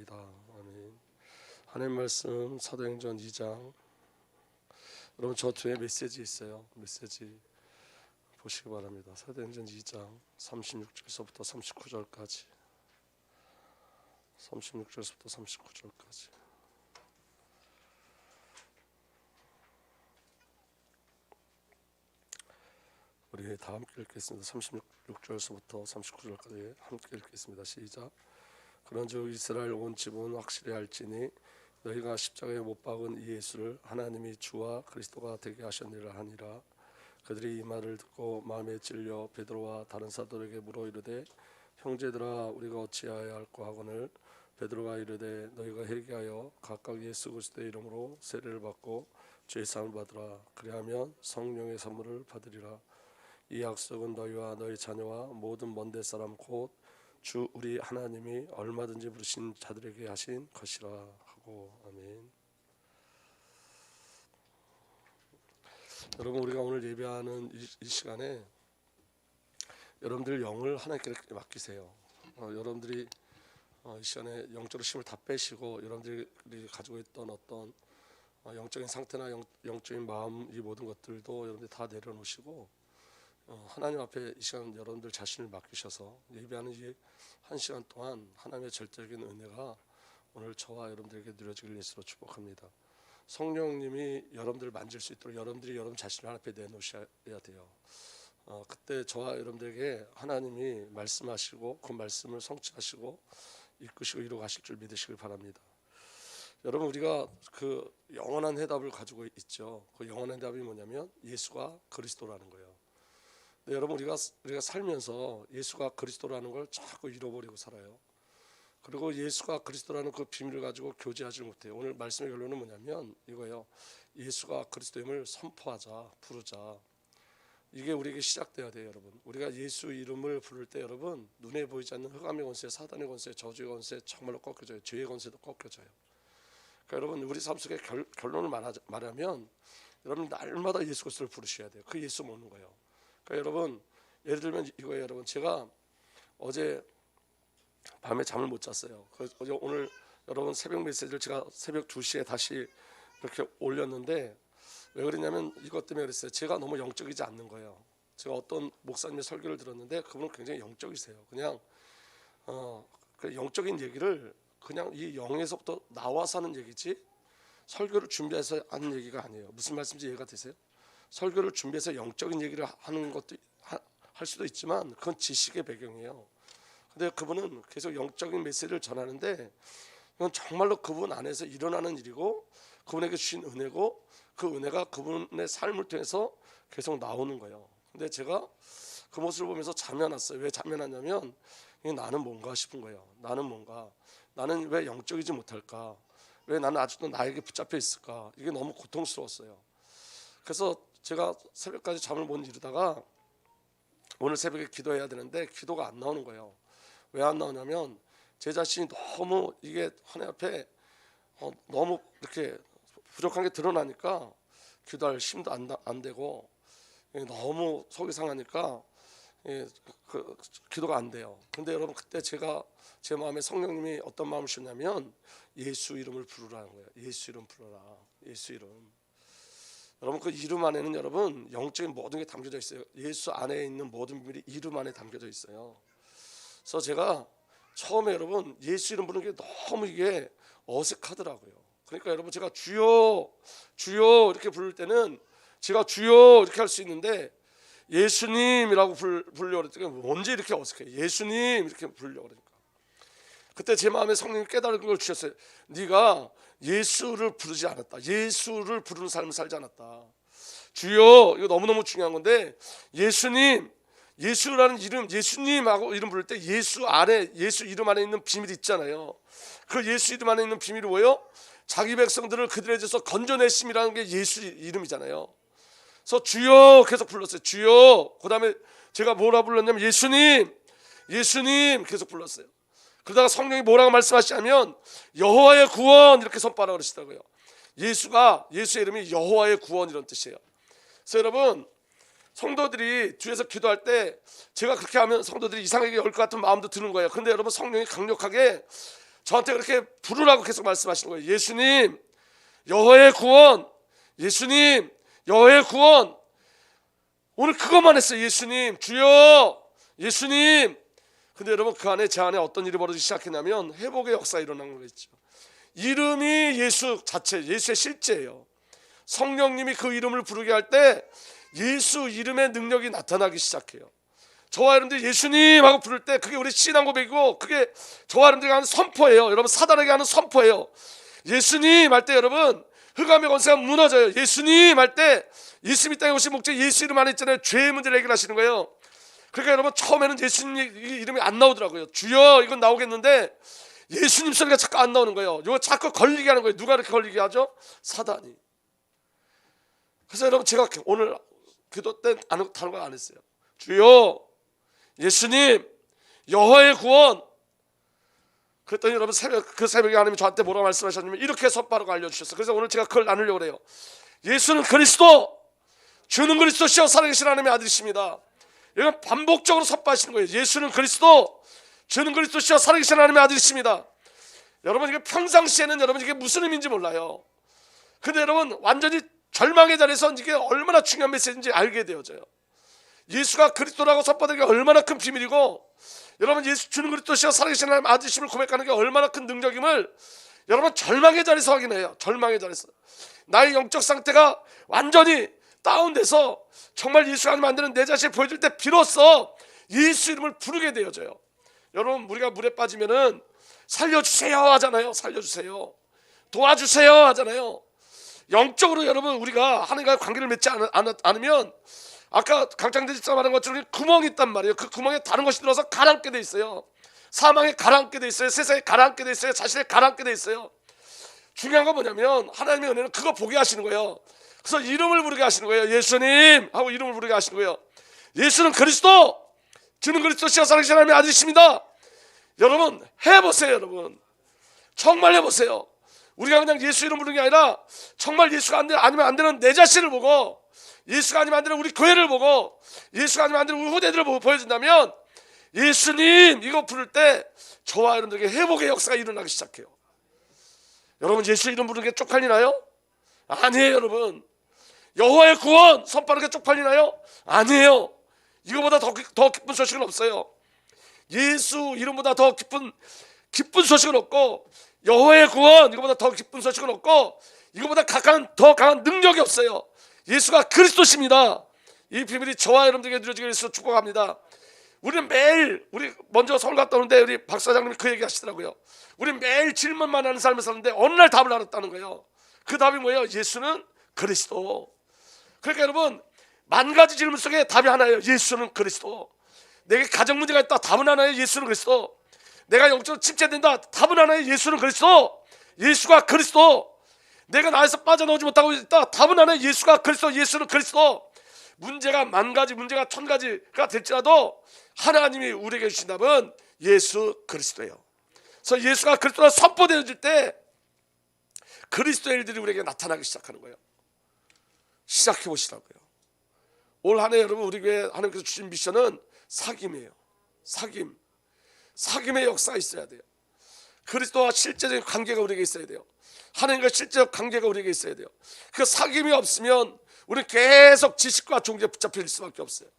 바랍니다. 아멘. 하나님 말씀 사도행전 2장. 여러분 저 뒤에 메시지 있어요. 메시지 보시기 바랍니다. 사도행전 2장 36절서부터 39절까지. 36절서부터 39절까지. 우리 다 함께 읽겠습니다. 36절서부터 39절까지 함께 읽겠습니다. 시작. 그런즉 이스라엘 온 집은 확실히 알지니 너희가 십자가에 못 박은 이 예수를 하나님이 주와 그리스도가 되게 하셨느니라 하니라. 그들이 이 말을 듣고 마음에 찔려 베드로와 다른 사도에게 물어 이르되 형제들아 우리가 어찌하여야 할까 하거늘 베드로가 이르되 너희가 회개하여 각각 예수 그리스도의 이름으로 세례를 받고 죄 사함을 받으라. 그리하면 성령의 선물을 받으리라. 이 약속은 너희와 너희 자녀와 모든 먼데 사람 곧 주 우리 하나님이 얼마든지 부르신 자들에게 하신 것이라 하고. 아멘. 여러분 우리가 오늘 예배하는 이 시간에 여러분들 영을 하나님께 맡기세요. 여러분들이 이 시간에 영적으로 힘을 다 빼시고 여러분들이 가지고 있던 어떤 영적인 상태나 영적인 마음 이 모든 것들도 여러분들이 다 내려놓으시고 하나님 앞에 이 시간 여러분들 자신을 맡기셔서 예배하는 이 한 시간 동안 하나님의 절대적인 은혜가 오늘 저와 여러분들에게 누려지길 예수로 축복합니다. 성령님이 여러분들을 만질 수 있도록 여러분들이 여러분 자신을 하나님 앞에 내놓으셔야 돼요. 그때 저와 여러분들에게 하나님이 말씀하시고 그 말씀을 성취하시고 이끄시고 이루어 가실 줄 믿으시길 바랍니다. 여러분 우리가 그 영원한 해답을 가지고 있죠. 그 영원한 해답이 뭐냐면 예수가 그리스도라는 거예요. 여러분 우리가 살면서 예수가 그리스도라는 걸 자꾸 잃어버리고 살아요. 그리고 예수가 그리스도라는 그 비밀을 가지고 교제하지 못해요. 오늘 말씀의 결론은 뭐냐면 이거예요. 예수가 그리스도임을 선포하자, 부르자. 이게 우리에게 시작돼야 돼요, 여러분. 우리가 예수 이름을 부를 때 여러분 눈에 보이지 않는 흑암의 권세, 사단의 권세, 저주의 권세 정말로 꺾여져요. 죄의 권세도 꺾여져요. 그러니까 여러분 우리 삶 속의 결론을 말하면 여러분 날마다 예수 그리스도를 부르셔야 돼요. 그 예수 먹는 거예요. 그러니까 여러분 예를 들면 이거예요. 여러분 제가 어제 밤에 잠을 못 잤어요. 어제 오늘 여러분 새벽 메시지를 제가 새벽 2시에 다시 이렇게 올렸는데 왜 그러냐면 이것 때문에 그랬어요. 제가 너무 영적이지 않는 거예요. 제가 어떤 목사님의 설교를 들었는데 그분은 굉장히 영적이세요. 그냥 그 영적인 얘기를 그냥 이 영에서부터 나와서 하는 얘기지 설교를 준비해서 하는 얘기가 아니에요. 무슨 말씀인지 이해가 되세요? 설교를 준비해서 영적인 얘기를 하는 것도 할 수도 있지만 그건 지식의 배경이에요. 근데 그분은 계속 영적인 메시지를 전하는데 이건 정말로 그분 안에서 일어나는 일이고 그분에게 주신 은혜고 그 은혜가 그분의 삶을 통해서 계속 나오는 거예요. 근데 제가 그 모습을 보면서 잠이 안 왔어요. 왜 잠이 안 왔냐면 나는 뭔가 싶은 거예요. 나는 왜 영적이지 못할까? 왜 나는 아직도 나에게 붙잡혀 있을까? 이게 너무 고통스러웠어요. 그래서 제가 새벽까지 잠을 못 이루다가 오늘 새벽에 기도해야 되는데 기도가 안 나오는 거예요. 왜 안 나오냐면 제 자신이 너무 이게 하나님 앞에 너무 이렇게 부족한 게 드러나니까 기도할 힘도 안 되고 너무 속이 상하니까 기도가 안 돼요. 근데 여러분 그때 제가 제 마음에 성령님이 어떤 마음을 주셨냐면 예수 이름을 부르라는 거예요. 예수 이름 부르라. 예수 이름. 여러분 그 이름 안에는 여러분 영적인 모든 게 담겨져 있어요. 예수 안에 있는 모든 비밀이 이름 안에 담겨져 있어요. 그래서 제가 처음에 여러분 예수 이름 부르는 게 너무 이게 어색하더라고요. 그러니까 여러분 제가 주여 주여 이렇게 부를 때는 제가 주여 이렇게 할 수 있는데 예수님이라고 부르려고 그랬더니 뭔지 이렇게 어색해요. 예수님 이렇게 부르려고 그러니까 그때 제 마음에 성령이 깨달은 걸 주셨어요. 네가 예수를 부르지 않았다. 예수를 부르는 삶을 살지 않았다. 주여 이거 너무너무 중요한 건데 예수님 예수라는 이름 예수님하고 이름 부를 때 예수 이름 안에 있는 비밀이 있잖아요. 그 예수 이름 안에 있는 비밀이 뭐예요? 자기 백성들을 그들의 죄에서 건져내심이라는 게 예수 이름이잖아요. 그래서 주여 계속 불렀어요. 주여. 그 다음에 제가 뭐라 불렀냐면 예수님 계속 불렀어요. 그러다가 성령이 뭐라고 말씀하시냐면 여호와의 구원 이렇게 선포하라고 그러시더라고요. 예수의 이름이 여호와의 구원 이런 뜻이에요. 그래서 여러분 성도들이 뒤에서 기도할 때 제가 그렇게 하면 성도들이 이상하게 열 것 같은 마음도 드는 거예요. 그런데 여러분 성령이 강력하게 저한테 그렇게 부르라고 계속 말씀하시는 거예요. 예수님, 여호와의 구원, 예수님, 여호와의 구원. 오늘 그것만 했어요. 예수님, 주여, 예수님. 근데 여러분, 그 안에 제 안에 어떤 일이 벌어지기 시작했냐면 회복의 역사가 일어난 거겠죠. 이름이 예수 자체, 예수의 실제예요. 성령님이 그 이름을 부르게 할 때 예수 이름의 능력이 나타나기 시작해요. 저와 여러분들이 예수님 하고 부를 때 그게 우리 신앙 고백이고, 그게 저와 여러분들이 하는 선포예요. 여러분, 사단에게 하는 선포예요. 예수님 할 때 여러분, 흑암의 권세가 무너져요. 예수님 할 때 예수님 이 땅에 오신 목적, 예수 이름 안에 있잖아요. 죄의 문제를 해결하시는 거예요. 그러니까 여러분, 처음에는 예수님 이름이 안 나오더라고요. 주여 이건 나오겠는데 예수님 소리가 자꾸 안 나오는 거예요. 이거 자꾸 걸리게 하는 거예요. 누가 이렇게 걸리게 하죠? 사단이. 그래서 여러분, 제가 오늘 기도 때 다른 거 안 했어요. 주여, 예수님, 여호와의 구원. 그랬더니 여러분, 그 새벽에 하나님이 저한테 뭐라고 말씀하셨냐면 이렇게 섣바르고 알려주셨어요. 그래서 오늘 제가 그걸 나누려고 그래요. 예수는 그리스도, 주는 그리스도시요 살아계신 하나님의 아들이십니다. 이건 반복적으로 선포하시는 거예요. 예수는 그리스도, 주는 그리스도시요 살아계신 하나님의 아들이십니다. 여러분, 이게 평상시에는 여러분 이게 무슨 의미인지 몰라요. 근데 여러분, 완전히 절망의 자리에서 이게 얼마나 중요한 메시지인지 알게 되어져요. 예수가 그리스도라고 선포하는 게 얼마나 큰 비밀이고, 여러분, 예수 주는 그리스도시여 살아계신 하나님 아들이심을 고백하는 게 얼마나 큰 능력임을 여러분 절망의 자리에서 확인해요. 절망의 자리에서 나의 영적 상태가 완전히 다운돼서 정말 예수가 아니면 안 되는 내 자신을 보여줄 때 비로소 예수 이름을 부르게 되어져요. 여러분, 우리가 물에 빠지면은 살려주세요 하잖아요. 살려주세요, 도와주세요 하잖아요. 영적으로 여러분, 우리가 하나님과 관계를 맺지 않으면 아까 강창대 집사 말한 것처럼 구멍이 있단 말이에요. 그 구멍에 다른 것이 들어서 가라앉게 돼 있어요. 사망에 가라앉게 돼 있어요. 세상에 가라앉게 돼 있어요. 자신에 가라앉게 돼 있어요. 중요한 건 뭐냐면 하나님의 은혜는 그거 보게 하시는 거예요. 그래서 이름을 부르게 하시는 거예요. 예수님 하고 이름을 부르게 하시는 거예요. 예수는 그리스도, 주는 그리스도시여 살아계신 하나님의 아들이십니다. 여러분, 해보세요. 여러분, 정말 해보세요. 우리가 그냥 예수 이름 부르는 게 아니라 정말 예수가 아니면 안 되는 내 자신을 보고, 예수가 아니면 안 되는 우리 교회를 보고, 예수가 아니면 안 되는 우리 후대들을 보고 보여준다면 예수님 이거 부를 때 저와 여러분들에게 회복의 역사가 일어나기 시작해요. 여러분, 예수 이름 부르는 게 쪽팔리나요? 아니에요. 여러분, 여호와의 구원 선포하는 게 쪽팔리나요? 아니에요. 이거보다 더 기쁜 소식은 없어요. 예수 이름보다 더 기쁜 소식은 없고, 여호와의 구원 이거보다 더 기쁜 소식은 없고, 이거보다 더 강한 능력이 없어요. 예수가 그리스도십니다. 이 비밀이 저와 여러분들에게 누려지게 해서 축복합니다. 우리는 매일, 우리 먼저 서울 갔다 오는데 우리 박 사장님이 그 얘기 하시더라고요. 우리 매일 질문만 하는 삶을 사는데 어느 날 답을 알았다는 거예요. 그 답이 뭐예요? 예수는 그리스도. 그러니까 여러분, 만 가지 질문 속에 답이 하나예요. 예수는 그리스도. 내게 가정 문제가 있다, 답은 하나예요. 예수는 그리스도. 내가 영적으로 침체된다, 답은 하나예요. 예수는 그리스도. 예수가 그리스도. 내가 나에서 빠져나오지 못하고 있다, 답은 하나예요. 예수가 그리스도. 예수는 그리스도. 문제가 만 가지, 문제가 천 가지가 될지라도 하나님이 우리에게 주신 답은 예수 그리스도예요. 그래서 예수가 그리스도가 선포되어질 때 그리스도의 일들이 우리에게 나타나기 시작하는 거예요. 시작해 보시라고요. 올 한 해 여러분, 우리 교회 하나님께서 주신 미션은 사귐이에요. 사귐의 역사가 있어야 돼요. 그리스도와 실제적인 관계가 우리에게 있어야 돼요. 하나님과 실제적 관계가 우리에게 있어야 돼요. 그 사귐이 없으면 우리는 계속 지식과 종교에 붙잡힐 수밖에 없어요.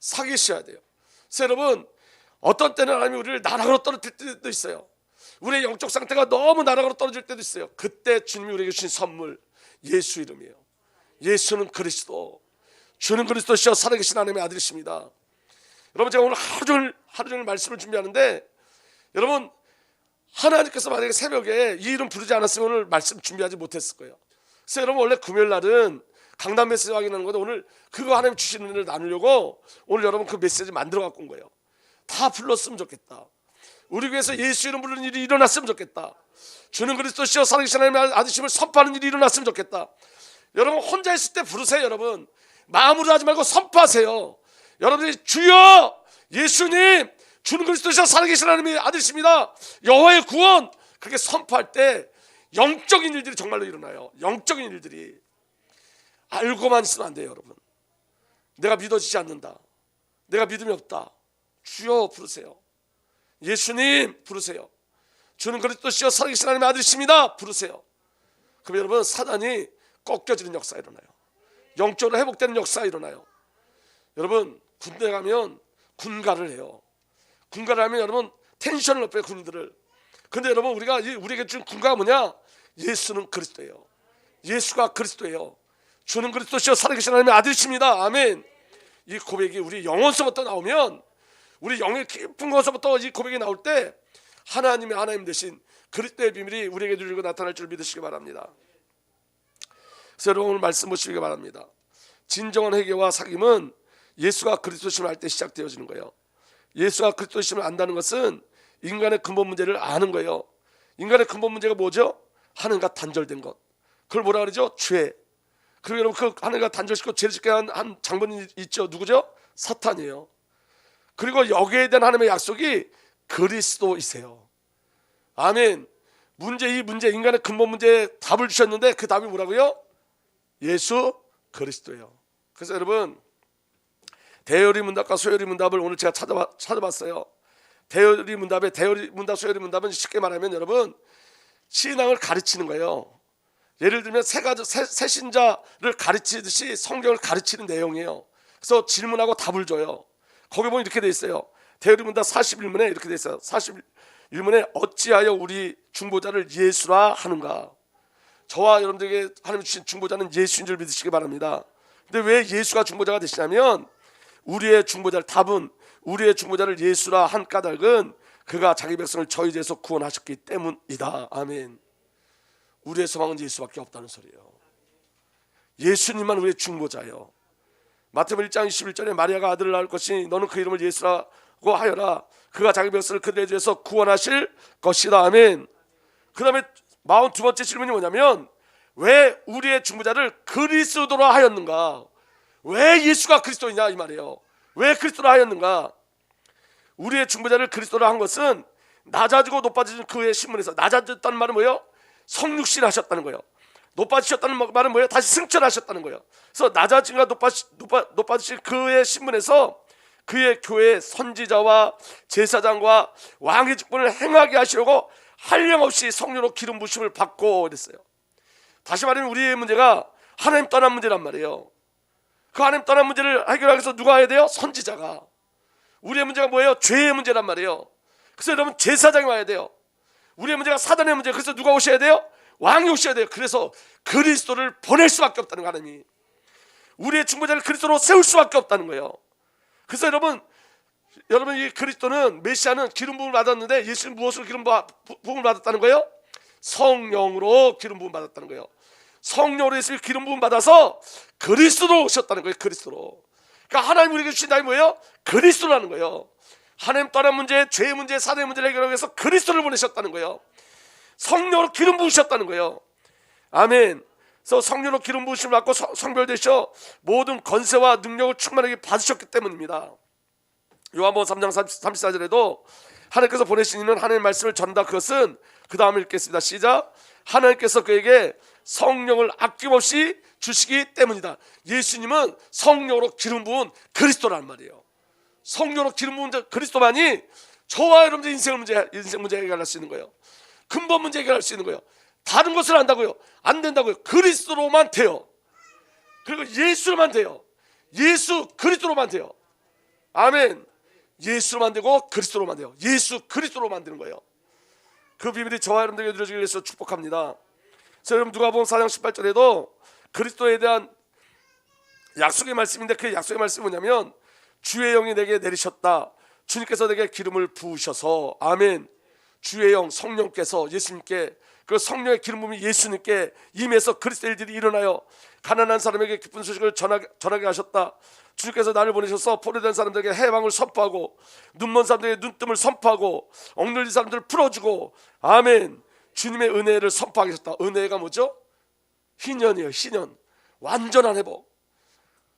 사귀셔야 돼요. 그래서 여러분, 어떤 때는 하나님이 우리를 나락으로 떨어뜨릴 때도 있어요. 우리의 영적 상태가 너무 나락으로 떨어질 때도 있어요. 그때 주님이 우리에게 주신 선물, 예수 이름이에요. 예수는 그리스도, 주는 그리스도시여 살아계신 하나님의 아들이십니다. 여러분, 제가 오늘 하루 종일 말씀을 준비하는데, 여러분, 하나님께서 만약에 새벽에 이 이름 부르지 않았으면 오늘 말씀 준비하지 못했을 거예요. 그래서 여러분, 원래 금요일 날은 강단 메시지 확인하는 건데, 오늘 그거 하나님 주시는 은혜를 나누려고 오늘 여러분 그 메시지 만들어 갖고 온 거예요. 다 불렀으면 좋겠다. 우리 교회에서 예수 이름 부르는 일이 일어났으면 좋겠다. 주는 그리스도시여 살아계신 하나님의 아들이심을 선포하는 일이 일어났으면 좋겠다. 여러분, 혼자 있을 때 부르세요. 여러분, 마음으로 하지 말고 선포하세요. 여러분들이 주여, 예수님, 주는 그리스도시여 살아계신 하나님의 아들이십니다, 여호와의 구원, 그렇게 선포할 때 영적인 일들이 정말로 일어나요. 영적인 일들이. 알고만 있으면 안 돼요. 여러분, 내가 믿어지지 않는다, 내가 믿음이 없다, 주여 부르세요. 예수님 부르세요. 주는 그리스도시요 살아계신 하나님의 아들이십니다 부르세요. 그럼 여러분 사단이 꺾여지는 역사가 일어나요. 영적으로 회복되는 역사가 일어나요. 여러분 군대 가면 군가를 해요. 군가를 하면 여러분 텐션을 높여요 군인들을. 근데 여러분 우리에게 준 군가가 뭐냐? 예수는 그리스도예요. 예수가 그리스도예요. 주는 그리스도시요 살아계신 하나님의 아들이십니다. 아멘. 이 고백이 우리 영혼서부터 나오면, 우리 영의 깊은 곳에서부터 이 고백이 나올 때 하나님의 하나님 되신 그리스도의 비밀이 우리에게 누리고 나타날 줄 믿으시기 바랍니다. 그래서 여러분 오늘 말씀 보시기 바랍니다. 진정한 회개와 사귐은 예수가 그리스도심을 알 때 시작되어지는 거예요. 예수가 그리스도심을 안다는 것은 인간의 근본 문제를 아는 거예요. 인간의 근본 문제가 뭐죠? 하나님과 단절된 것. 그걸 뭐라 그러죠? 죄. 그리고 여러분 그 하나님과 단절시키고 죄를 짓게 한 장본인이 있죠. 누구죠? 사탄이에요. 그리고 여기에 대한 하나님의 약속이 그리스도이세요. 아멘. 이 문제 인간의 근본 문제에 답을 주셨는데 그 답이 뭐라고요? 예수 그리스도예요. 그래서 여러분 대열이 문답과 소열이 문답을 오늘 제가 찾아봤어요. 대열이 문답, 소열이 문답은 쉽게 말하면 여러분 신앙을 가르치는 거예요. 예를 들면 새 신자를 가르치듯이 성경을 가르치는 내용이에요. 그래서 질문하고 답을 줘요. 거기 보면 이렇게 돼 있어요. 대열이 문답 41문에 이렇게 돼 있어요. 41문에 어찌하여 우리 중보자를 예수라 하는가. 저와 여러분들에게 하나님 주신 중보자는 예수인 줄 믿으시기 바랍니다. 근데 왜 예수가 중보자가 되시냐면 우리의 중보자를 예수라 한 까닭은 그가 자기 백성을 저희 죄에서 구원하셨기 때문이다. 아멘. 우리의 소망은 예수밖에 없다는 소리예요. 예수님만 우리의 중보자예요. 마태복음 1장 21절에 마리아가 아들을 낳을 것이니 너는 그 이름을 예수라고 하여라. 그가 자기 백성을 그들의 죄에서 구원하실 것이다. 아멘. 그 다음에 42번째 질문이 뭐냐면 왜 우리의 중보자를 그리스도라 하였는가? 왜 예수가 그리스도이냐 이 말이에요. 왜 그리스도라 하였는가? 우리의 중보자를 그리스도라 한 것은 낮아지고 높아지는 그의 신분에서, 낮아졌다는 말은 뭐예요? 성육신 하셨다는 거예요. 높아지셨다는 말은 뭐예요? 다시 승천하셨다는 거예요. 그래서 낮아진과 높아지신 그의 신분에서 그의 교회 선지자와 제사장과 왕의 직분을 행하게 하시려고 한량없이 성령으로 기름 부심을 받고 그랬어요. 다시 말하면 우리의 문제가 하나님 떠난 문제란 말이에요. 그 하나님 떠난 문제를 해결하기 위해서 누가 해야 돼요? 선지자가. 우리의 문제가 뭐예요? 죄의 문제란 말이에요. 그래서 여러분 제사장이 와야 돼요. 우리의 문제가 사단의 문제예요. 그래서 누가 오셔야 돼요? 왕이 오셔야 돼요. 그래서 그리스도를 보낼 수밖에 없다는 거, 하나님이. 우리의 중보자를 그리스도로 세울 수밖에 없다는 거예요. 그래서 여러분 이 그리스도는, 메시아는 기름 부음을 받았는데 예수는 무엇으로 기름 부음을 받았다는 거예요? 성령으로 기름 부음 받았다는 거예요. 성령으로 예수를 기름 부음 받아서 그리스도로 오셨다는 거예요. 그리스도로. 그러니까 하나님 우리에게 주신 답이 뭐예요? 그리스도라는 거예요. 하나님 떠난 문제, 죄의 문제, 사단의 문제를 해결하기 위해서 그리스도를 보내셨다는 거예요. 성령으로 기름 부으셨다는 거예요. 아멘. 그래서 성령으로 기름 부으심을 받고 성별되셔 모든 권세와 능력을 충만하게 받으셨기 때문입니다. 요한복음 3장 34절에도 하나님께서 보내신 이는 하나님의 말씀을 전한다. 그것은 그 다음에 읽겠습니다. 시작. 하나님께서 그에게 성령을 아낌없이 주시기 때문이다. 예수님은 성령으로 기름 부은 그리스도란 말이에요. 성령으로 기름 부은 그리스도만이 저와 여러분들 인생 문제 해결할 수 있는 거예요. 근본 문제 해결할 수 있는 거예요. 다른 것을 한다고요? 안 된다고요. 그리스도로만 돼요. 그리고 예수로만 돼요. 예수 그리스도로만 돼요. 아멘. 예수로만 되고 그리스도로만 돼요. 예수 그리스도로 만드는 거예요. 그 비밀이 저와 여러분들에게 누려지기 위해서 축복합니다. 그래서 여러분 누가복음 4장 18절에도 그리스도에 대한 약속의 말씀인데 그 약속의 말씀이 뭐냐면 주의 영이 내게 내리셨다. 주님께서 내게 기름을 부으셔서. 아멘. 주의 영 성령께서 예수님께, 그 성령의 기름 부음이 예수님께 임해서 그리스도의 일들이 일어나요. 가난한 사람에게 기쁜 소식을 전하게 하셨다. 주님께서 나를 보내셔서 포로된 사람들에게 해방을 선포하고 눈먼 사람들에게 눈뜸을 선포하고 억눌린 사람들을 풀어주고. 아멘. 주님의 은혜를 선포하게 하셨다. 은혜가 뭐죠? 희년이에요. 희년. 완전한 회복.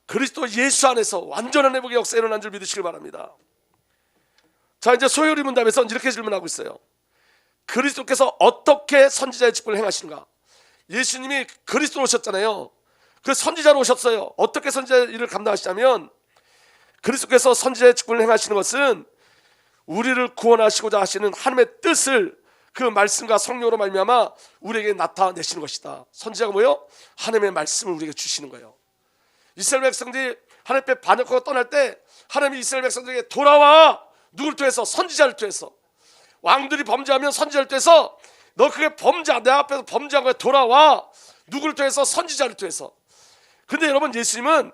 그리스도 예수 안에서 완전한 회복의 역사가 일어난 줄 믿으시길 바랍니다. 자, 이제 소요리 문답에서 이렇게 질문하고 있어요. 그리스도께서 어떻게 선지자의 직분을 행하시는가? 예수님이 그리스도로 오셨잖아요. 그 선지자로 오셨어요. 어떻게 선지자의 일을 감당하시냐면 그리스도께서 선지자의 직분을 행하시는 것은 우리를 구원하시고자 하시는 하나님의 뜻을 그 말씀과 성령으로 말미암아 우리에게 나타내시는 것이다. 선지자가 뭐요? 하나님의 말씀을 우리에게 주시는 거예요. 이스라엘 백성들이 하나님 앞에 반역하고 떠날 때 하나님이 이스라엘 백성들에게 돌아와. 누굴 통해서? 선지자를 통해서. 왕들이 범죄하면 선지자를 통해서 너 그게 범죄야, 내 앞에서 범죄한 거야, 돌아와. 누구를 통해서? 선지자를 통해서. 근데 여러분, 예수님은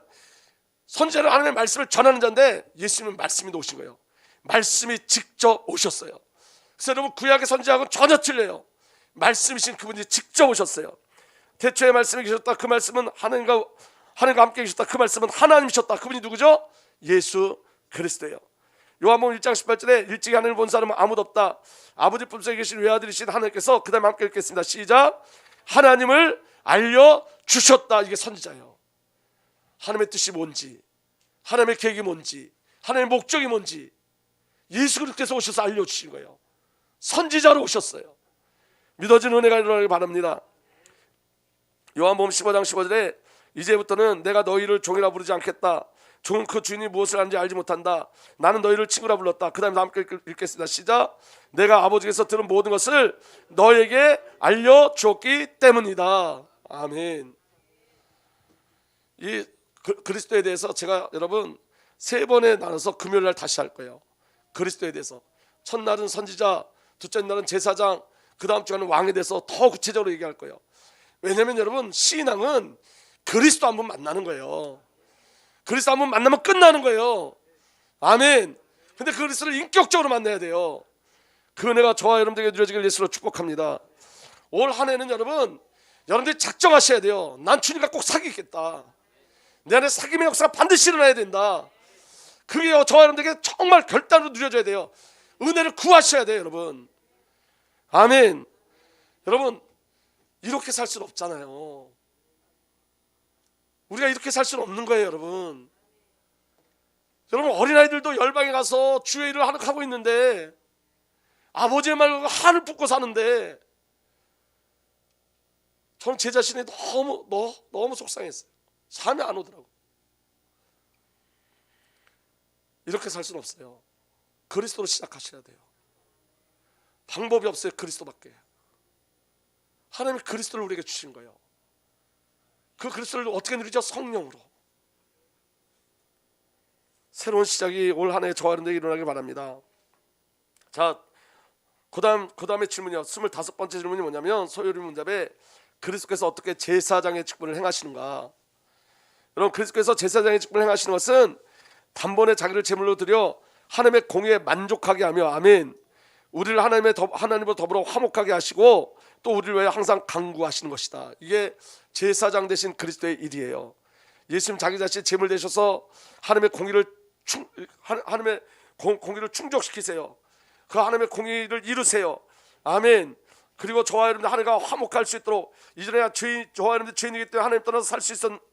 선지자는 하나님의 말씀을 전하는 자인데 예수님은 말씀이 오신 거예요. 말씀이 직접 오셨어요. 그래서 여러분, 구약의 선지자하고는 전혀 틀려요. 말씀이신 그분이 직접 오셨어요. 태초에 말씀이 계셨다. 그 말씀은 하나님과 함께 계셨다. 그 말씀은 하나님이셨다. 그분이 누구죠? 예수 그리스도예요. 요한복음 1장 18절에 일찍이 하나님을 본 사람은 아무도 없다. 아버지 품속에 계신 외아들이신 하나님께서, 그 다음에 함께 읽겠습니다. 시작. 하나님을 알려주셨다. 이게 선지자예요. 하나님의 뜻이 뭔지, 하나님의 계획이 뭔지, 하나님의 목적이 뭔지 예수 그리스도께서 오셔서 알려주신 거예요. 선지자로 오셨어요. 믿어지는 은혜가 일어나길 바랍니다. 요한복음 15장 15절에 이제부터는 내가 너희를 종이라 부르지 않겠다. 종은 그 주인이 무엇을 하는지 알지 못한다. 나는 너희를 친구라 불렀다. 그 다음에 함께 읽겠습니다. 시작. 내가 아버지께서 들은 모든 것을 너에게 알려주었기 때문이다. 아멘. 이 그리스도에 대해서 제가 여러분 3번에 나눠서 금요일날 다시 할 거예요. 그리스도에 대해서 첫날은 선지자, 둘째 날은 제사장, 그 다음 주에는 왕에 대해서 더 구체적으로 얘기할 거예요. 왜냐하면 여러분, 신앙은 그리스도 한 번 만나는 거예요. 그리스도 한 번 만나면 끝나는 거예요. 아멘. 근데 그 그리스도를 인격적으로 만나야 돼요. 그 은혜가 저와 여러분들에게 누려지길 예수로 축복합니다. 올 한 해는 여러분들이 작정하셔야 돼요. 난 주님과 꼭 사귀겠다. 내 안에 사귐의 역사가 반드시 일어나야 된다. 그게 저와 여러분들에게 정말 결단으로 누려져야 돼요. 은혜를 구하셔야 돼요, 여러분. 아멘. 여러분, 이렇게 살 수는 없잖아요. 우리가 이렇게 살 수는 없는 거예요, 여러분. 여러분, 어린아이들도 열방에 가서 주의 일을 하고 있는데 아버지의 말과 한을 품고 사는데 저는 제 자신이 너무 속상했어요. 잠이 안 오더라고. 이렇게 살 수는 없어요. 그리스도로 시작하셔야 돼요. 방법이 없어요. 그리스도밖에. 하나님이 그리스도를 우리에게 주신 거예요. 그 그리스도를 어떻게 누리죠? 성령으로. 새로운 시작이 올 한 해 저와 여러분들에게 일어나길 바랍니다. 자, 그 다음에 질문이요. 25번째 질문이 뭐냐면, 소요리 문답에 그리스도께서 어떻게 제사장의 직분을 행하시는가. 여러분, 그리스도께서 제사장의 직분을 행하시는 것은 단번에 자기를 제물로 드려 하나님의 공의에 만족하게 하며, 아멘, 우리를 하나님으로 더불어 화목하게 하시고 또 우리를 위해 항상 간구하시는 것이다. 이게 제사장 되신 그리스도의 일이에요. 예수님 자기 자신 제물 되셔서 하나님의 공의를 충족시키세요. 그 하나님의 공의를 이루세요. 아멘. 그리고 저와 여러분들 하나님과 화목할 수 있도록, 이전에 저와 여러분들 죄인이기 때문에 하나님 떠나서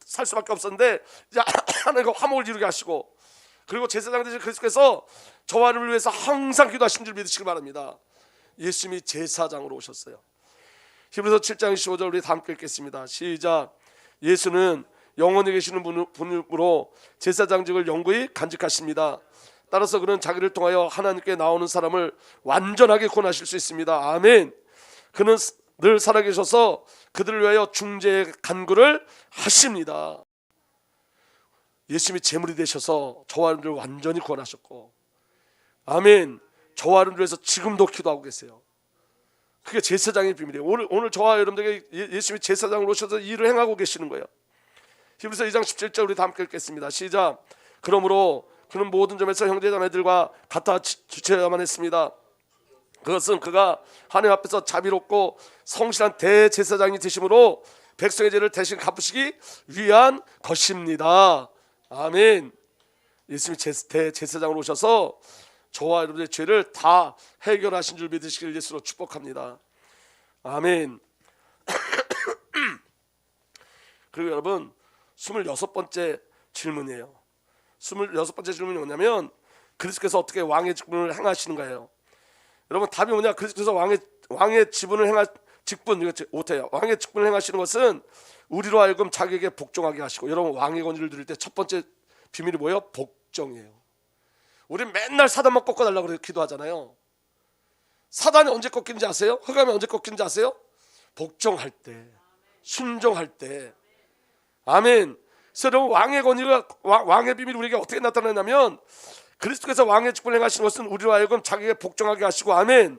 살 수밖에 없었는데 이제 하나님과 화목을 이루게 하시고, 그리고 제사장 되신 그리스도께서 저와 여러분을 위해서 항상 기도하신 줄 믿으시길 바랍니다. 예수님이 제사장으로 오셨어요. 히브리서 7장 25절 우리 다 함께 읽겠습니다. 시작. 예수는 영원히 계시는 분으로 제사장직을 영구히 간직하십니다. 따라서 그는 자기를 통하여 하나님께 나오는 사람을 완전하게 구원하실 수 있습니다. 아멘. 그는 늘 살아계셔서 그들을 위하여 중재의 간구를 하십니다. 예수님이 제물이 되셔서 저와 여러분들을 완전히 구원하셨고, 아멘, 저와 여러분들 위해서 지금도 기도하고 계세요. 그게 제사장의 비밀이에요. 오늘 저와 여러분들에게 예수님이 제사장으로 오셔서 일을 행하고 계시는 거예요. 히브리서 2장 17절 우리 다 함께 읽겠습니다. 시작. 그러므로 그는 모든 점에서 형제자매들과 같아 주체야만 했습니다. 그것은 그가 하나님 앞에서 자비롭고 성실한 대제사장이 되심으로 백성의 죄를 대신 갚으시기 위한 것입니다. 아멘. 예수님이 대제사장으로 오셔서 저와 여러분의 죄를 다 해결하신 줄 믿으시길 예수로 축복합니다. 아멘. 그리고 여러분, 26번째 질문이에요. 26번째 질문이 뭐냐면, 그리스도께서 어떻게 왕의 직분을 행하시는가요? 여러분, 답이 뭐냐? 그리스도께서 왕의 직분 이거 못해요. 왕의 직분을 행하시는 것은 우리로 하여금 자기에게 복종하게 하시고, 여러분, 왕의 권위를 누릴 때 첫 번째 비밀이 뭐예요? 복종이에요. 우리 맨날 사단만 꺾어달라고 기도하잖아요. 사단이 언제 꺾이는지 아세요? 흑암이 언제 꺾이는지 아세요? 복종할 때, 순종할 때. 아멘. 그래서 여러분, 왕의 권위가, 왕의 비밀이 우리에게 어떻게 나타나냐면, 그리스도께서 왕의 직분을 행하신 것은 우리로 하여금 자기에게 복종하게 하시고, 아멘,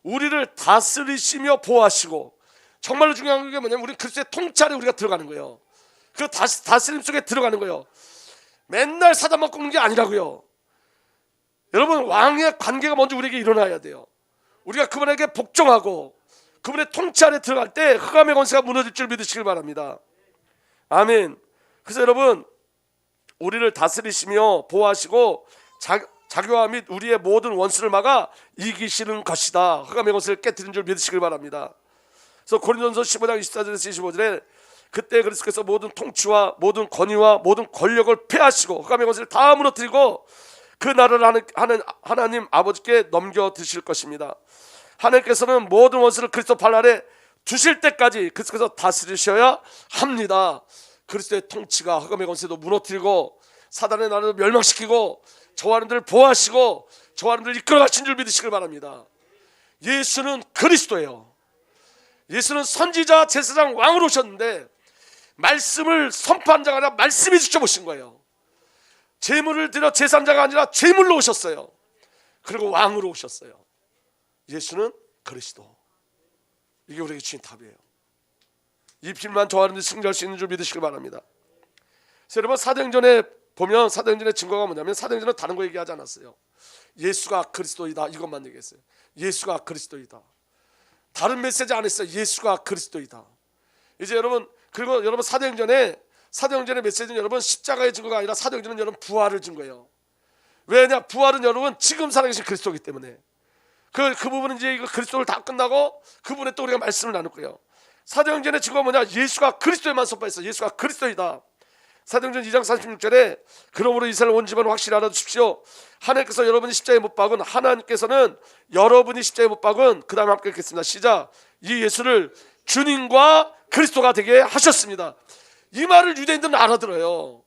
우리를 다스리시며 보호하시고. 정말로 중요한 게 뭐냐면 우리 그리스도의 통찰에 우리가 들어가는 거예요. 그 다스림 속에 들어가는 거예요. 맨날 사단만 꺾는 게 아니라고요. 여러분, 왕의 관계가 먼저 우리에게 일어나야 돼요. 우리가 그분에게 복종하고 그분의 통찰에 들어갈 때 흑암의 권세가 무너질 줄 믿으시길 바랍니다. 아멘. 그래서 여러분, 우리를 다스리시며 보호하시고 자교와 및 우리의 모든 원수를 막아 이기시는 것이다. 흑암의 권세를 깨뜨린 줄 믿으시길 바랍니다. 그래서 고린도전서 15장 24절에서 25절에 그때 그리스도께서 모든 통치와 모든 권위와 모든 권력을 폐하시고 흑암의 권세를 다 무너뜨리고 그 나라를 하는 하나님 아버지께 넘겨 드실 것입니다. 하나님께서는 모든 원수를 그리스도 발 아래 두실 때까지 그리스도께서 다스리셔야 합니다. 그리스도의 통치가 흑암의 권세도 무너뜨리고 사단의 나라도 멸망시키고 저와 여러분들을 보호하시고 저와 여러분들을 이끌어가신 줄 믿으시길 바랍니다. 예수는 그리스도예요. 예수는 선지자, 제사장, 왕으로 오셨는데 말씀을 선포한 자가 아니라 말씀이 직접 오신 거예요. 제물을 드려 제사장자가 아니라 제물로 오셨어요. 그리고 왕으로 오셨어요. 예수는 그리스도. 이게 우리에게 주신 답이에요. 이 필만 저와 여러분들이 승리할 수 있는 줄 믿으시길 바랍니다. 그래서 여러분, 사도행전에 보면 사도행전의 증거가 뭐냐면 사도행전은 다른 거 얘기하지 않았어요. 예수가 그리스도이다 이것만 얘기했어요. 예수가 그리스도이다. 다른 메시지 안 했어요. 예수가 그리스도이다. 이제 여러분, 그리고 여러분 사도행전의 메시지는 여러분 십자가의 증거가 아니라 사도행전은 여러분 부활을 증거예요. 왜냐? 부활은 여러분 지금 살아계신 그리스도이기 때문에 그 부분은 이제 이거 그리스도를 다 끝나고 그분의 또 우리가 말씀을 나눌 거예요. 사도행전의 증거가 뭐냐? 예수가 그리스도에만 선포했어요. 예수가 그리스도이다. 사도행전 2장 36절에 그러므로 이스라엘 온 집안을 확실히 알아두십시오. 하나님께서 여러분이 십자가에 못 박은 하나님께서는 여러분이 십자가에 못 박은 그 다음에 함께 읽겠습니다. 시작. 이 예수를 주님과 그리스도가 되게 하셨습니다. 이 말을 유대인들은 알아들어요.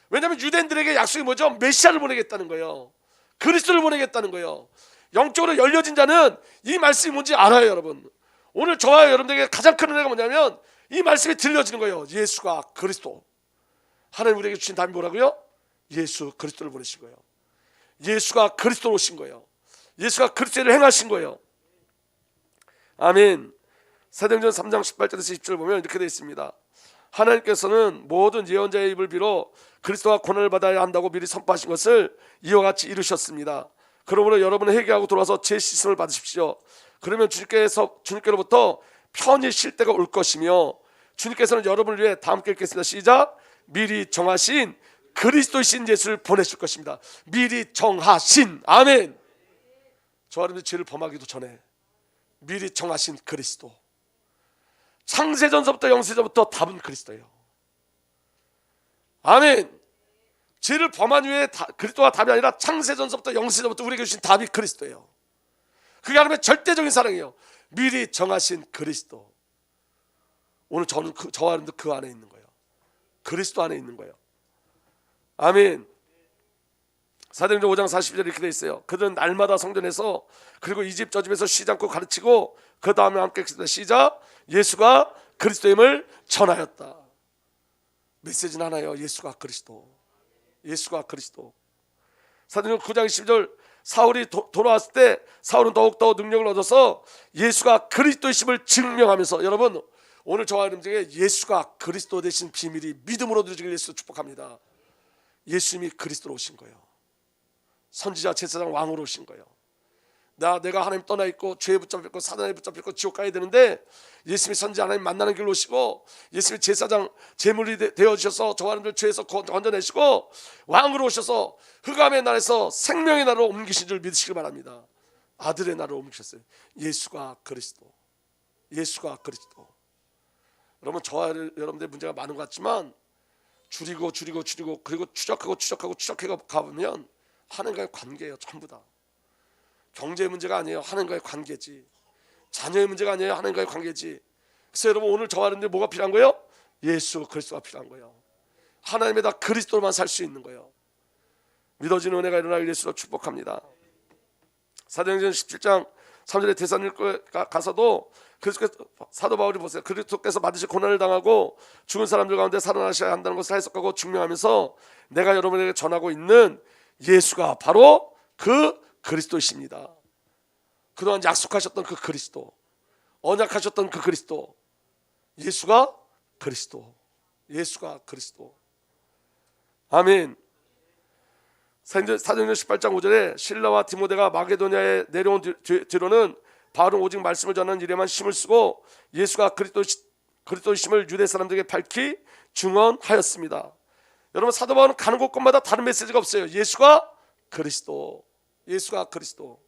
왜냐하면 유대인들에게 약속이 뭐죠? 메시아를 보내겠다는 거예요. 그리스도를 보내겠다는 거예요. 영적으로 열려진 자는 이 말씀이 뭔지 알아요. 여러분, 오늘 저와 여러분들에게 가장 큰 은혜가 뭐냐면 이 말씀이 들려지는 거예요. 예수가 그리스도. 하나님 우리에게 주신 답이 뭐라고요? 예수 그리스도를 보내신 거예요. 예수가 그리스도로 오신 거예요. 예수가 그리스도를 행하신 거예요. 아멘. 사도행전 3장 18절에서 20절 보면 이렇게 되어 있습니다. 하나님께서는 모든 예언자의 입을 빌어 그리스도가 고난을 받아야 한다고 미리 선포하신 것을 이와 같이 이루셨습니다. 그러므로 여러분은 회개하고 돌아와서 제 씻음을 받으십시오. 그러면 주님께로부터 편히 쉴 때가 올 것이며 주님께서는 여러분을 위해 다 함께 읽겠습니다. 시작. 미리 정하신 그리스도이신 예수를 보내실 것입니다. 미리 정하신. 아멘. 저와 여러분들 죄를 범하기도 전에 미리 정하신 그리스도. 창세전서부터 영세전부터 답은 그리스도예요. 아멘. 죄를 범한 이후에 그리스도가 답이 아니라 창세전서부터 영세전부터 우리에게 주신 답이 그리스도예요. 그게 하나님의 절대적인 사랑이에요. 미리 정하신 그리스도. 오늘 저는 저와 여러분들 그 안에 있는 거예요. 그리스도 안에 있는 거예요. 아멘. 사도행전 5장 40절에 이렇게 돼 있어요. 그들은 날마다 성전에서 그리고 이 집 저 집에서 쉬지 않고 가르치고 그 다음에 함께 읽습니다. 시작. 예수가 그리스도임을 전하였다. 메시지는 하나예요. 예수가 그리스도. 예수가 그리스도. 사도행전 9장 10절 사울이 돌아왔을 때 사울은 더욱더 능력을 얻어서 예수가 그리스도이심을 증명하면서, 여러분 오늘 저와 여러분에게 예수가 그리스도 되신 비밀이 믿음으로 누려지길 예수 축복합니다. 예수님이 그리스도로 오신 거예요. 선지자, 제사장, 왕으로 오신 거예요. 내가 하나님 떠나 있고 죄에 붙잡혔고 사단에 붙잡혔고 지옥 가야 되는데 예수님이 선지자 하나님 만나는 길로 오시고 예수님이 제사장 제물이 되어주셔서 저와 여러분들 죄에서 건져내시고 왕으로 오셔서 흑암의 날에서 생명의 날로 옮기신 줄 믿으시길 바랍니다. 아들의 날로 옮기셨어요. 예수가 그리스도. 예수가 그리스도. 여러분, 저와 여러분들 문제가 많은 것 같지만 줄이고 그리고 추적하고 가보면 하나님과의 관계예요. 전부 다. 경제의 문제가 아니에요. 하나님과의 관계지. 자녀의 문제가 아니에요. 하나님과의 관계지. 그래서 여러분, 오늘 저와 여러분들 뭐가 필요한 거예요? 예수 그리스도가 필요한 거예요. 하나님에다 그리스도로만 살 수 있는 거예요. 믿어지는 은혜가 일어나길 예수로 축복합니다. 사도행전 17장 3절에 데살로니가 가서도 그리스도께서, 사도 바울이 보세요. 그리스도께서 받으실 고난을 당하고 죽은 사람들 가운데 살아나셔야 한다는 것을 해석하고 증명하면서 내가 여러분에게 전하고 있는 예수가 바로 그 그리스도이십니다. 그동안 약속하셨던 그 그리스도, 언약하셨던 그 그리스도, 예수가 그리스도, 예수가 그리스도. 아멘. 사도행전 18장 5절에 실라와 디모데가 마게도냐에 내려온 뒤로는 바울은 오직 말씀을 전하는 일에만 힘을 쓰고 예수가 그리스도이심을 유대 사람들에게 밝히 증언하였습니다. 여러분, 사도 바울은 가는 곳곳마다 다른 메시지가 없어요. 예수가 그리스도, 예수가 그리스도.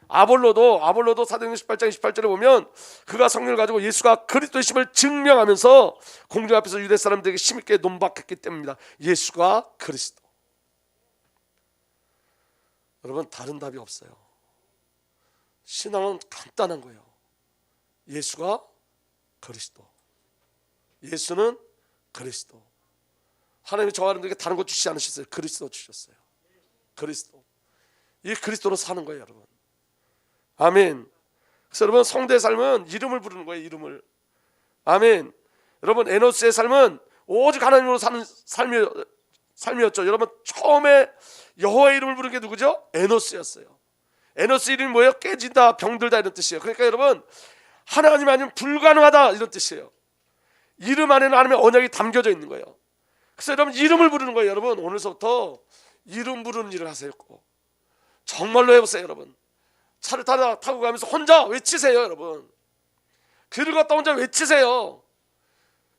아볼로도 사도행전 18장 28절에 보면 그가 성령을 가지고 예수가 그리스도이심을 증명하면서 공중 앞에서 유대 사람들에게 힘있게 논박했기 때문입니다. 예수가 그리스도. 여러분, 다른 답이 없어요. 신앙은 간단한 거예요. 예수가 그리스도, 예수는 그리스도. 하나님이 저와 여러분들에게 다른 것 주시지 않으셨어요. 그리스도 주셨어요. 그리스도. 이 그리스도로 사는 거예요, 여러분. 아멘. 그래서 여러분, 성도의 삶은 이름을 부르는 거예요. 이름을. 아멘. 여러분, 에노스의 삶은 오직 하나님으로 사는 삶이었죠. 여러분, 처음에 여호와의 이름을 부르는 게 누구죠? 에노스였어요. 에노스 이름이 뭐예요? 깨진다, 병들다 이런 뜻이에요. 그러니까 여러분, 하나님 아니면 불가능하다 이런 뜻이에요. 이름 안에는 하나님의 언약이 담겨져 있는 거예요. 그래서 여러분, 이름을 부르는 거예요. 여러분, 오늘서부터 이름 부르는 일을 하세요. 정말로 해보세요. 여러분, 차를 타고 가면서 혼자 외치세요. 여러분, 길을 걷다 혼자 외치세요.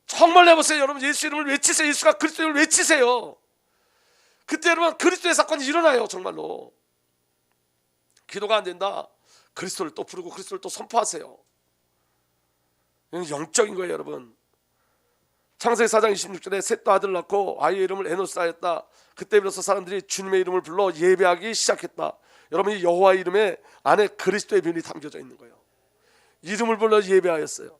정말 해보세요. 여러분, 예수 이름을 외치세요. 예수가 그리스도 이름을 외치세요. 그때 여러분, 그리스도의 사건이 일어나요. 정말로. 기도가 안 된다, 그리스도를 또 부르고 그리스도를 또 선포하세요. 이건 영적인 거예요. 여러분, 창세기 4장 26절에 셋도 아들을 낳고 아이의 이름을 에노스 하였다. 그때 비로소 사람들이 주님의 이름을 불러 예배하기 시작했다. 여러분, 이 여호와의 이름에 안에 그리스도의 비밀이 담겨져 있는 거예요. 이름을 불러 예배하였어요.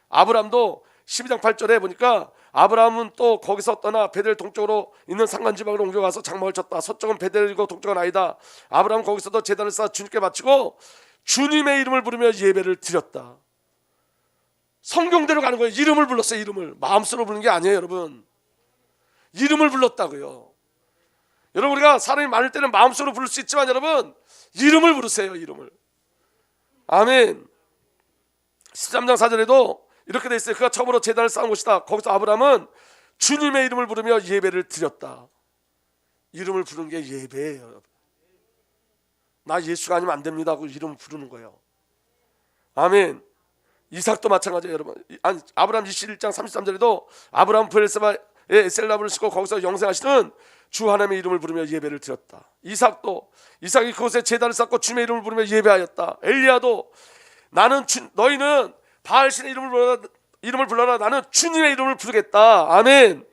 아브라함도 12장 8절에 보니까 아브라함은 또 거기서 떠나 베델 동쪽으로 있는 산간지방으로 옮겨가서 장막을 쳤다. 서쪽은 베델이고 동쪽은 아이다. 아브라함은 거기서도 제단을 쌓아 주님께 바치고 주님의 이름을 부르며 예배를 드렸다. 성경대로 가는 거예요. 이름을 불렀어요. 이름을. 마음속으로 부르는 게 아니에요. 여러분, 이름을 불렀다고요. 여러분, 우리가 사람이 많을 때는 마음속으로 부를 수 있지만 여러분, 이름을 부르세요. 이름을. 아멘. 13장 4절에도 이렇게 돼 있어요. 그가 처음으로 제단을 쌓은 곳이다. 거기서 아브라함은 주님의 이름을 부르며 예배를 드렸다. 이름을 부르는 게 예배예요. 여러분, 나 예수가 아니면 안 됩니다 하고 이름을 부르는 거예요. 아멘. 이삭도 마찬가지예요. 여러분, 아브라함 21장 33절에도 아브라함 브엘세바에 에셀나무를 싣고 거기서 영생하시는 주 하나님의 이름을 부르며 예배를 드렸다. 이삭이 그곳에 제단을 쌓고 주님의 이름을 부르며 예배하였다. 엘리야도 너희는 바알신의 이름을 불러라. 나는 주님의 이름을 부르겠다. 아멘.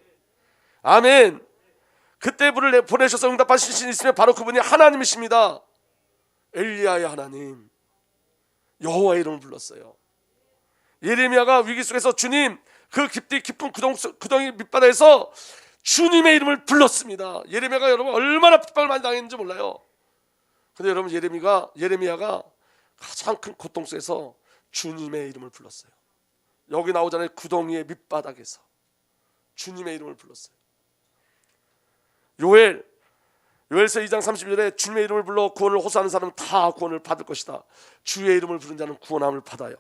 아멘. 그때 불을 보내셔서 응답하신 신이 있으면 바로 그분이 하나님이십니다. 엘리야의 하나님, 여호와의 이름을 불렀어요. 예레미야가 위기 속에서 주님, 그 깊은 구덩이 밑바닥에서 주님의 이름을 불렀습니다. 예레미야가 여러분 얼마나 핍박을 많이 당했는지 몰라요. 근데 여러분, 예레미야가 가장 큰 고통 속에서 주님의 이름을 불렀어요. 여기 나오잖아요. 구덩이의 밑바닥에서 주님의 이름을 불렀어요. 요엘서 2장 30절에 주님의 이름을 불러 구원을 호소하는 사람은 다 구원을 받을 것이다. 주의 이름을 부른 자는 구원함을 받아요.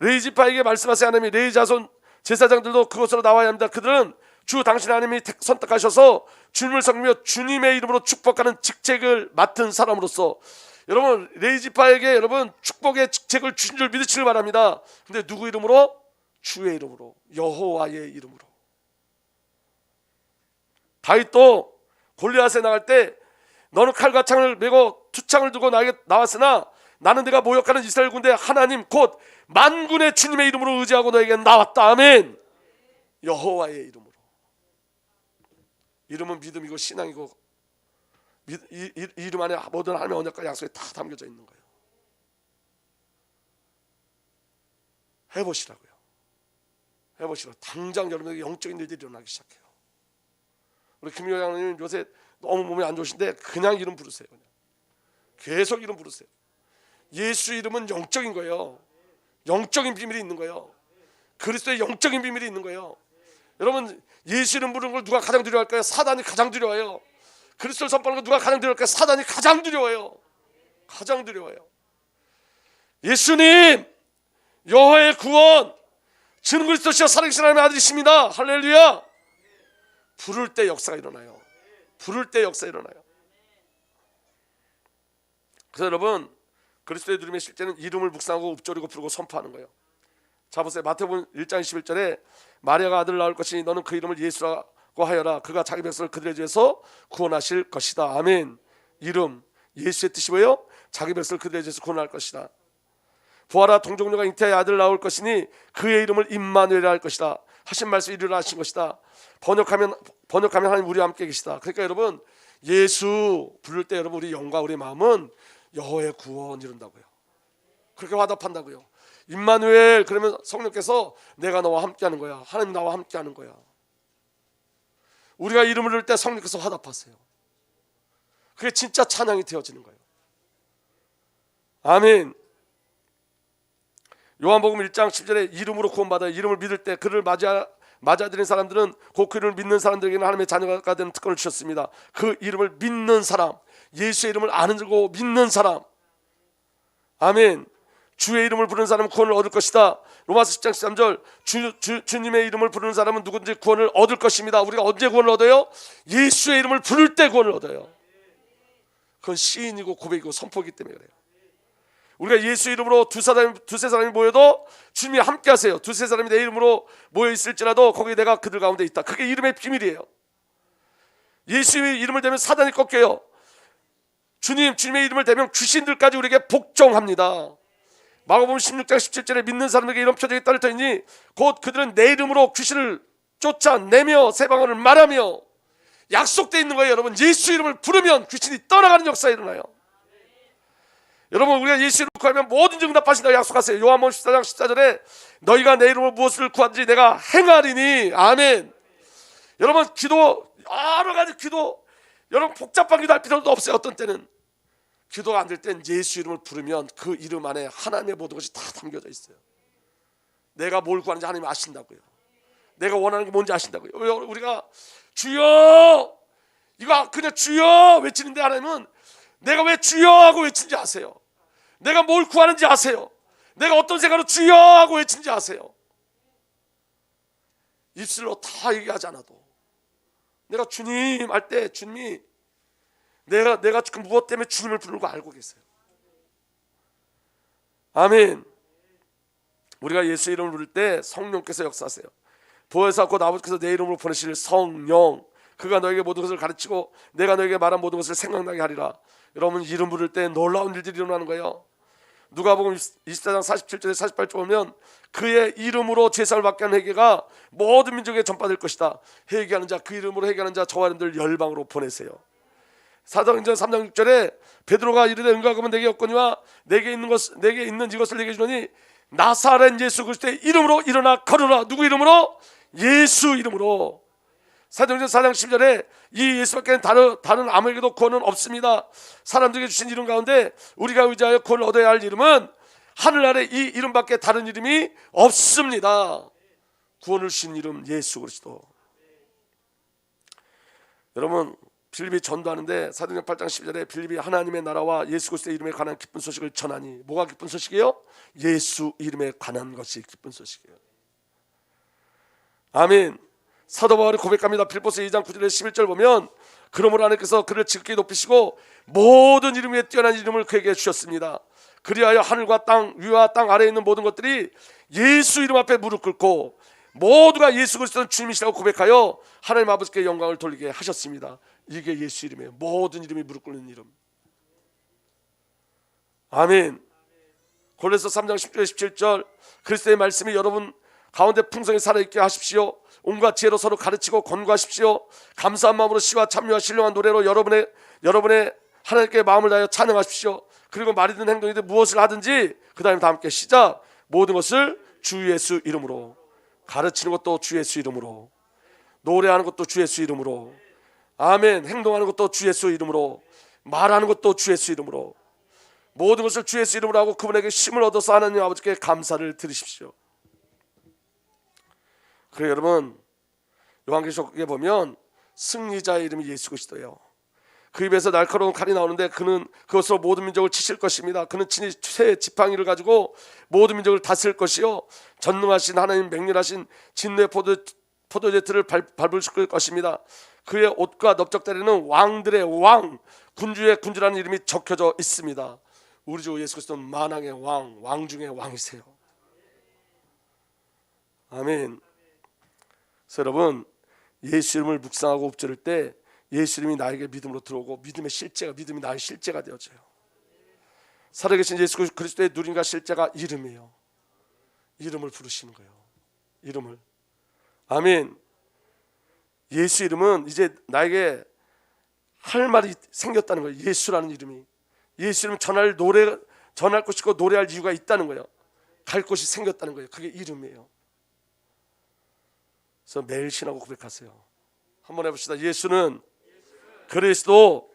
레이지파에게 말씀하세요. 하나님이 레이 자손 제사장들도 그곳으로 나와야 합니다. 그들은 주 당신 하나님이 선택하셔서 주님을 섬기며 주님의 이름으로 축복하는 직책을 맡은 사람으로서, 여러분, 레이지파에게 여러분 축복의 직책을 주신 줄 믿으시길 바랍니다. 근데 누구 이름으로? 주의 이름으로, 여호와의 이름으로. 다윗도 골리앗에 나갈 때 너는 칼과 창을 메고 투창을 두고 나에게 나왔으나 나는 내가 모욕하는 이스라엘 군대 하나님 곧 만군의 주님의 이름으로 의지하고 너에게 나왔다. 아멘. 여호와의 이름으로. 이름은 믿음이고 신앙이고 이 이름 안에 모든 하나님의 언약과 약속이 다 담겨져 있는 거예요. 해보시라고요. 당장 여러분에게 영적인 일들이 일어나기 시작해요. 우리 김효양님 요새 너무 몸이 안 좋으신데 그냥 이름 부르세요. 그냥 계속 이름 부르세요. 예수 이름은 영적인 거예요. 영적인 비밀이 있는 거예요. 그리스도의 영적인 비밀이 있는 거예요. 여러분, 예수 이름 부르는 걸 누가 가장 두려워할까요? 사단이 가장 두려워요. 그리스도를 선포하는 걸 누가 가장 두려워할까요? 사단이 가장 두려워요. 가장 두려워요. 예수님, 여호와의 구원, 전 그리스도시여 살아계신 하나님의 아들이십니다. 할렐루야. 부를 때 역사가 일어나요. 부를 때 역사가 일어나요. 그래서 여러분, 그리스도의 누림의 실제는 이름을 묵상하고 읊조리고 부르고 선포하는 거예요. 자 보세요. 마태복음 1장 11절에 마리아가 아들을 낳을 것이니 너는 그 이름을 예수라고 하여라. 그가 자기 백성을 그들의 죄에서 구원하실 것이다. 아멘. 이름, 예수의 뜻이 뭐예요? 자기 백성을 그들의 죄에서 구원할 것이다. 부하라 동정녀가 잉태하여 아들 낳을 것이니 그의 이름을 임마누엘이라 할 것이다. 하신 말씀 이루라 하신 것이다. 번역하면 하나님 우리와 함께 계시다. 그러니까 여러분, 예수 부를 때 여러분 우리 영과 우리 마음은 여호와의 구원 이룬다고요. 그렇게 화답한다고요. 임마누엘, 그러면 성령께서 내가 너와 함께하는 거야. 하나님 나와 함께하는 거야. 우리가 이름을 부를 때 성령께서 화답하세요. 그게 진짜 찬양이 되어지는 거예요. 아멘. 요한복음 1장 10절에 이름으로 구원받아 이름을 믿을 때 그를 맞아들인 사람들은 그 이름을 믿는 사람들에게는 하나님의 자녀가 되는 특권을 주셨습니다. 그 이름을 믿는 사람, 예수의 이름을 아는 고 믿는 사람. 아멘. 주의 이름을 부르는 사람은 구원을 얻을 것이다. 로마서 10장 13절 주님의 이름을 부르는 사람은 누구든지 구원을 얻을 것입니다. 우리가 언제 구원을 얻어요? 예수의 이름을 부를 때 구원을 얻어요. 그건 시인이고 고백이고 선포이기 때문에 그래요. 우리가 예수 이름으로 두세 사람이 모여도 주님이 함께 하세요. 두세 사람이 내 이름으로 모여 있을지라도 거기 내가 그들 가운데 있다. 그게 이름의 비밀이에요. 예수의 이름을 대면 사단이 꺾여요. 주님의 이름을 대면 귀신들까지 우리에게 복종합니다. 마가복음 16장 17절에 믿는 사람에게 이런 표적이 따를 터이니 곧 그들은 내 이름으로 귀신을 쫓아내며 새 방언을 말하며. 약속되어 있는 거예요. 여러분, 예수 이름을 부르면 귀신이 떠나가는 역사가 일어나요. 여러분, 우리가 예수 이름을 구하면 모든 응답하신다고 약속하세요. 요한복음 14장 14절에 너희가 내 이름으로 무엇을 구하든지 내가 행하리니. 아멘. 여러분, 기도, 여러 가지 기도, 여러분 복잡한 기도 할 필요도 없어요. 어떤 때는 기도가 안 될 땐 예수 이름을 부르면 그 이름 안에 하나님의 모든 것이 다 담겨져 있어요. 내가 뭘 구하는지 하나님이 아신다고요. 내가 원하는 게 뭔지 아신다고요. 우리가 주여, 이거 그냥 주여 외치는데 하나님은 내가 왜 주여 하고 외치는지 아세요. 내가 뭘 구하는지 아세요. 내가 어떤 생각으로 주여 하고 외치는지 아세요. 입술로 다 얘기하지 않아도 내가 주님 할 때 주님이 내가 지금 무엇 때문에 주님을 부르는 거 알고 계세요. 아멘. 우리가 예수 이름을 부를 때 성령께서 역사하세요. 보혜사 곧 아버지께서 내 이름으로 보내실 성령, 그가 너에게 모든 것을 가르치고 내가 너에게 말한 모든 것을 생각나게 하리라. 여러분, 이름 부를 때 놀라운 일들이 일어나는 거예요. 누가복음 24장 47절에 48절 보면 그의 이름으로 제사를 받게 하는 회개가 모든 민족에 전파될 것이다. 회개하는 자, 그 이름으로 회개하는 자 저와 여러분들 열방으로 보내세요. 사도행전 3장 6절에 베드로가 이르되 은과금은 내게 없거니와 내게 있는 이것을 내게 주노니 나사렛 예수 그리스도의 이름으로 일어나 걸으라. 누구 이름으로? 예수 이름으로. 사도행전 4장 10절에 이 예수밖에 다른 아무에게도 구원은 없습니다. 사람들에게 주신 이름 가운데 우리가 의지하여 구원을 얻어야 할 이름은 하늘 아래 이 이름밖에 다른 이름이 없습니다. 구원을 주신 이름 예수 그리스도. 여러분, 빌립이 전도하는데 사도행전 8장 10절에 빌립이 하나님의 나라와 예수 그리스도의 이름에 관한 기쁜 소식을 전하니. 뭐가 기쁜 소식이에요? 예수 이름에 관한 것이 기쁜 소식이에요. 아멘. 사도 바울이 고백합니다. 빌립보서 2장 9절에 11절 보면 그러므로 하나님께서 그를 지극히 높이시고 모든 이름 위에 뛰어난 이름을 그에게 주셨습니다. 그리하여 하늘과 땅 위와 땅 아래에 있는 모든 것들이 예수 이름 앞에 무릎 꿇고 모두가 예수 그리스도는 주님이시라고 고백하여 하나님 아버지께 영광을 돌리게 하셨습니다. 이게 예수 이름이에요. 모든 이름이 무릎 꿇는 이름. 아멘. 골로새 3장 10절 17절 그리스도의 말씀이 여러분 가운데 풍성히 살아있게 하십시오. 온갖 지혜로 서로 가르치고 권고하십시오. 감사한 마음으로 시와 찬미와 신령한 노래로 여러분의 하나님께 마음을 다하여 찬양하십시오. 그리고 말이든 행동이든 무엇을 하든지 그 다음에 다 함께 시작. 모든 것을 주 예수 이름으로. 가르치는 것도 주 예수 이름으로. 노래하는 것도 주 예수 이름으로. 아멘. 행동하는 것도 주 예수 이름으로. 말하는 것도 주 예수 이름으로. 모든 것을 주 예수 이름으로 하고 그분에게 힘을 얻어서 하나님 아버지께 감사를 드리십시오. 그래요 여러분, 요한계시록에 보면 승리자의 이름이 예수 그리스도예요. 그 입에서 날카로운 칼이 나오는데 그는 그것으로 모든 민족을 치실 것입니다. 그는 친히 새 지팡이를 가지고 모든 민족을 다스릴 것이요 전능하신 하나님 맹렬하신 진노의 포도제틀을 밟을 것입니다. 그의 옷과 넓적다리는 왕들의 왕, 군주의 군주라는 이름이 적혀져 있습니다. 우리 주 예수 그리스도는 만왕의 왕, 왕 중의 왕이세요. 아멘. 그래서 여러분, 예수 이름을 묵상하고 읊조릴 때 예수 이름이 나에게 믿음으로 들어오고 믿음의 실제가, 믿음이 나의 실제가 되어져요. 살아계신 예수 그리스도의 누림과 실제가 이름이에요. 이름을 부르시는 거예요. 이름을. 아멘. 예수 이름은 이제 나에게 할 말이 생겼다는 거예요. 예수라는 이름이. 예수 이름 전할 것이고 노래할 이유가 있다는 거예요. 갈 곳이 생겼다는 거예요. 그게 이름이에요. 그래서 매일 신하고 고백하세요. 한번 해봅시다. 예수는 그리스도.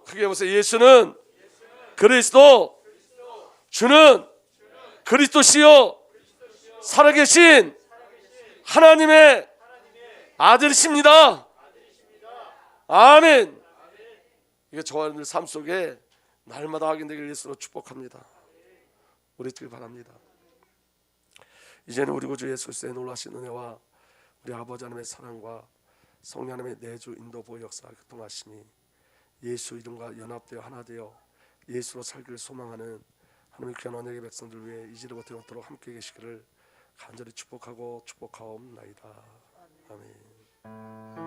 크게 해보세요. 예수는 그리스도. 주는 그리스도시요 살아계신 하나님의 아들이십니다. 아멘. 이게 저와 여러분들 삶 속에 날마다 확인되길 예수로 축복합니다. 우리 있길 바랍니다. 이제는 우리 구주 예수 그리스도의 놀라신 은혜와 우리 아버지 하나님의 사랑과 성령 하나님의 내주 인도 보호 역사 교통하심이 예수 이름과 연합되어 하나 되어 예수로 살기를 소망하는 하나님의 귀한 언약의 백성들 위해 이제로부터 영원토록 함께 계시기를 간절히 축복하고 축복하옵나이다. 아멘.